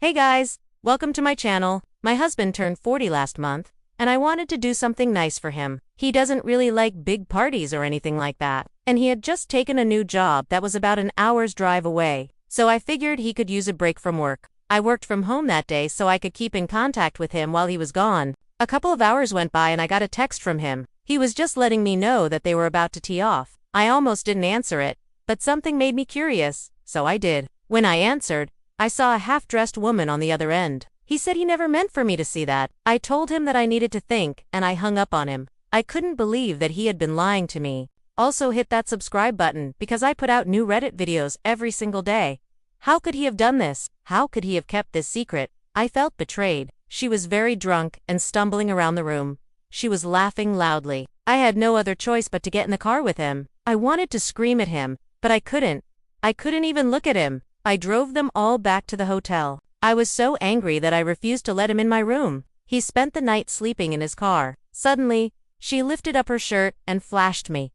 Hey guys, welcome to my channel. My husband turned 40 last month, and I wanted to do something nice for him. He doesn't really like big parties or anything like that, and he had just taken a new job that was about an hour's drive away, so I figured he could use a break from work. I worked from home that day so I could keep in contact with him while he was gone. A couple of hours went by and I got a text from him. He was just letting me know that they were about to tee off. I almost didn't answer it, but something made me curious, so I did. When I answered, I saw a half-dressed woman on the other end. He said he never meant for me to see that. I told him that I needed to think, and I hung up on him. I couldn't believe that he had been lying to me. Also hit that subscribe button because I put out new Reddit videos every single day. How could he have done this? How could he have kept this secret? I felt betrayed. She was very drunk and stumbling around the room. She was laughing loudly. I had no other choice but to get in the car with him. I wanted to scream at him, but I couldn't. I couldn't even look at him. I drove them all back to the hotel. I was so angry that I refused to let him in my room. He spent the night sleeping in his car. Suddenly, she lifted up her shirt and flashed me.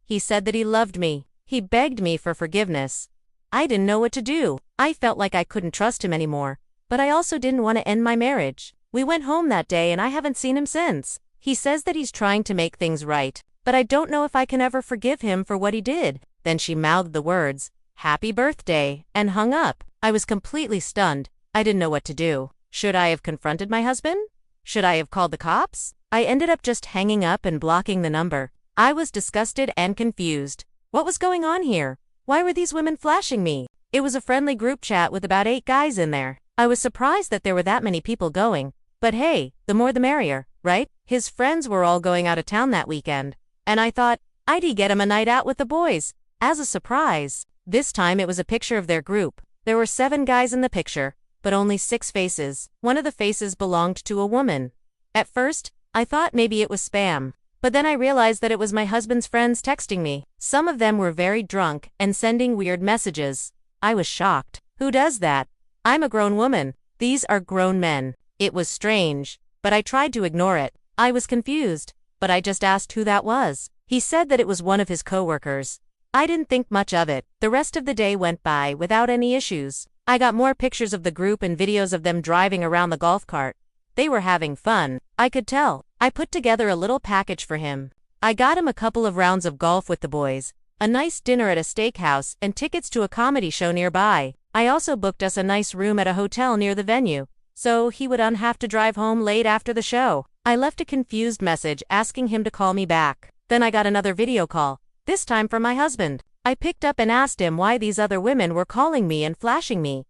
He said that he loved me. He begged me for forgiveness. I didn't know what to do. I felt like I couldn't trust him anymore, but I also didn't want to end my marriage. We went home that day and I haven't seen him since. He says that he's trying to make things right, but I don't know if I can ever forgive him for what he did. Then she mouthed the words, "Happy birthday," and hung up. I was completely stunned. I didn't know what to do. Should I have confronted my husband? Should I have called the cops? I ended up just hanging up and blocking the number. I was disgusted and confused. What was going on here? Why were these women flashing me? It was a friendly group chat with about 8 guys in there. I was surprised that there were that many people going. But hey, the more the merrier, right? His friends were all going out of town that weekend. And I thought, I'd get him a night out with the boys. As a surprise. This time it was a picture of their group. There were 7 guys in the picture, but only 6 faces. One of the faces belonged to a woman. At first, I thought maybe it was spam. But then I realized that it was my husband's friends texting me. Some of them were very drunk and sending weird messages. I was shocked. Who does that? I'm a grown woman. These are grown men. It was strange, but I tried to ignore it. I was confused, but I just asked who that was. He said that it was one of his coworkers. I didn't think much of it. The rest of the day went by without any issues. I got more pictures of the group and videos of them driving around the golf cart. They were having fun. I could tell. I put together a little package for him. I got him a couple of rounds of golf with the boys, a nice dinner at a steakhouse, and tickets to a comedy show nearby. I also booked us a nice room at a hotel near the venue, so he would have to drive home late after the show. I left a confused message asking him to call me back. Then I got another video call, this time from my husband. I picked up and asked him why these other women were calling me and flashing me.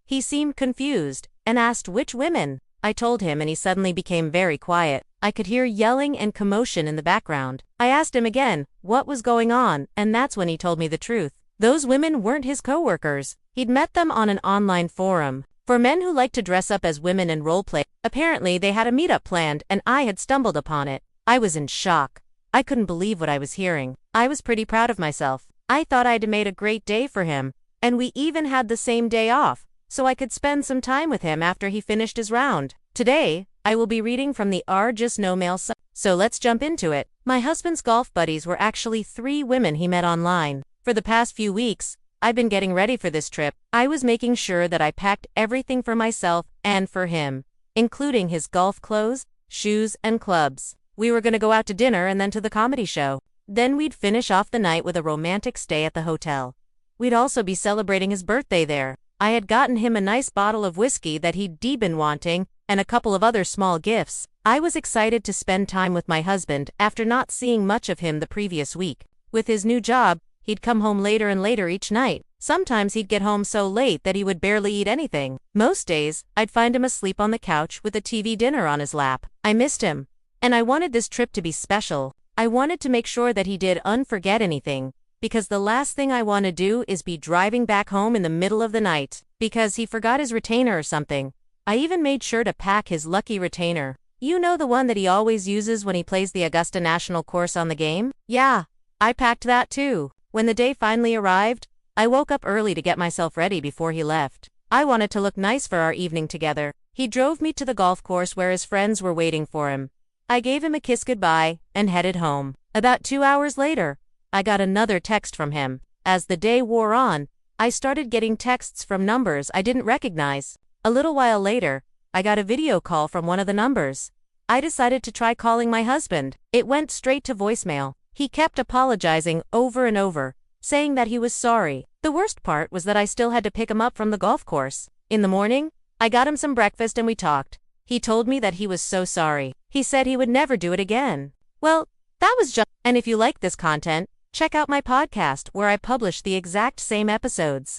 He seemed confused and asked which women. I told him and he suddenly became very quiet. I could hear yelling and commotion in the background. I asked him again what was going on, and that's when he told me the truth. Those women weren't his coworkers. He'd met them on an online forum for men who like to dress up as women and roleplay. Apparently they had a meetup planned and I had stumbled upon it. I was in shock. I couldn't believe what I was hearing. I was pretty proud of myself. I thought I'd made a great day for him, and we even had the same day off, so I could spend some time with him after he finished his round. Today, I will be reading from the Just No Mail site. So let's jump into it. My husband's golf buddies were actually 3 women he met online. For the past few weeks, I've been getting ready for this trip. I was making sure that I packed everything for myself and for him, including his golf clothes, shoes, and clubs. We were going to go out to dinner and then to the comedy show. Then we'd finish off the night with a romantic stay at the hotel. We'd also be celebrating his birthday there. I had gotten him a nice bottle of whiskey that he'd been wanting, and a couple of other small gifts. I was excited to spend time with my husband after not seeing much of him the previous week. With his new job, he'd come home later and later each night. Sometimes he'd get home so late that he would barely eat anything. Most days, I'd find him asleep on the couch with a TV dinner on his lap. I missed him. And I wanted this trip to be special. I wanted to make sure that he didn't forget anything, because the last thing I want to do is be driving back home in the middle of the night, because he forgot his retainer or something. I even made sure to pack his lucky retainer. You know, the one that he always uses when he plays the Augusta National course on the game? Yeah, I packed that too. When the day finally arrived, I woke up early to get myself ready before he left. I wanted to look nice for our evening together. He drove me to the golf course where his friends were waiting for him. I gave him a kiss goodbye and headed home. About 2 hours later, I got another text from him. As the day wore on, I started getting texts from numbers I didn't recognize. A little while later, I got a video call from one of the numbers. I decided to try calling my husband. It went straight to voicemail. He kept apologizing over and over, saying that he was sorry. The worst part was that I still had to pick him up from the golf course. In the morning, I got him some breakfast and we talked. He told me that he was so sorry. He said he would never do it again. Well, that was just. And if you like this content, check out my podcast where I publish the exact same episodes.